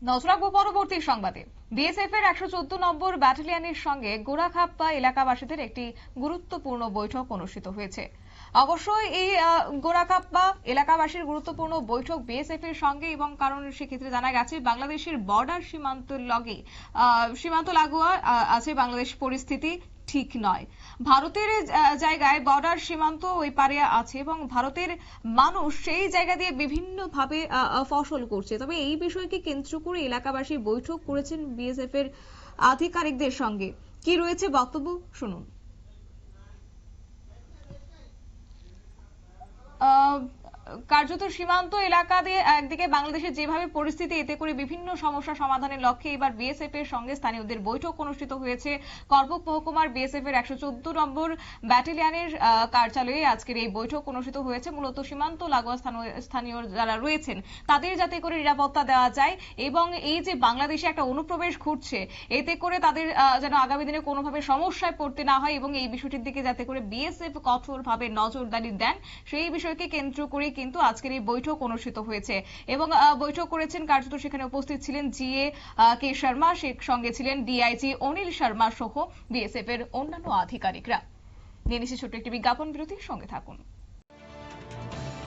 নজর রাখবো পরবর্তী সংবাদে। বিএসএফ এর 114 নম্বর ব্যাটালিয়নের সঙ্গে গোড়াখাপ্পা এলাকাবাসীদের একটি গুরুত্বপূর্ণ বৈঠক অনুষ্ঠিত হয়েছে। অবশ্যই এই গোড়াখাপ্পা এলাকাবাসীর গুরুত্বপূর্ণ বৈঠক বিএসএফ এর সঙ্গে, এবং কারণ সেক্ষেত্রে জানা গেছে বাংলাদেশের বর্ডার সীমান্ত লাগোয়া আছে বাংলাদেশ, পরিস্থিতি ঠিক নয়। ভারতের জায়গায় বর্ডার সীমান্ত ওই পারে আছে এবং ভারতের মানুষ সেই জায়গা দিয়ে বিভিন্ন ভাবে ফসল করছে। তবে এই বিষয়কে কেন্দ্র করে এলাকাবাসী বৈঠক করেছেন বিএসএফ এর আধিকারিকদের সঙ্গে। কি রয়েছে বক্তব্য শুনুন। কার্যত সীমান্ত এলাকা দিয়ে একদিকে বাংলাদেশের যেভাবে পরিস্থিতি, এতে করে বিভিন্ন সমস্যা সমাধানের লক্ষ্যে এবার বিএসএফ এর সঙ্গে স্থানীয়দের বৈঠক অনুষ্ঠিত হয়েছে। করবুক মহকুমার বিএসএফ এর 114 নম্বর ব্যাটালিয়নের কার্যালয়ে আজকের এই বৈঠক অনুষ্ঠিত হয়েছে। মূলত সীমান্ত লাগোয়া স্থানীয় যারা রয়েছেন তাদের যাতে করে নিরাপত্তা দেওয়া যায়, এবং এই যে বাংলাদেশে একটা অনুপ্রবেশ ঘটছে এতে করে তাদের যেন আগামী দিনে কোনোভাবে সমস্যায় পড়তে না হয়, এবং এই বিষয়টির দিকে যাতে করে বিএসএফ কঠোরভাবে নজরদারি দেন, সেই বিষয়কে কেন্দ্র করে কিন্তু আজকের এই বৈঠক অনুষ্ঠিত হয়েছে। এবং বৈঠক করেছেন, কার্যত সেখানে উপস্থিত ছিলেন জিএ কে শর্মা, সঙ্গে ছিলেন ডিআইজি অনিল শর্মা সহ বিএসএফ এর অন্যান্য আধিকারিকরা। নিয়ে নিচ্ছি ছোট্ট একটি বিজ্ঞাপন বিরতি, সঙ্গে থাকুন।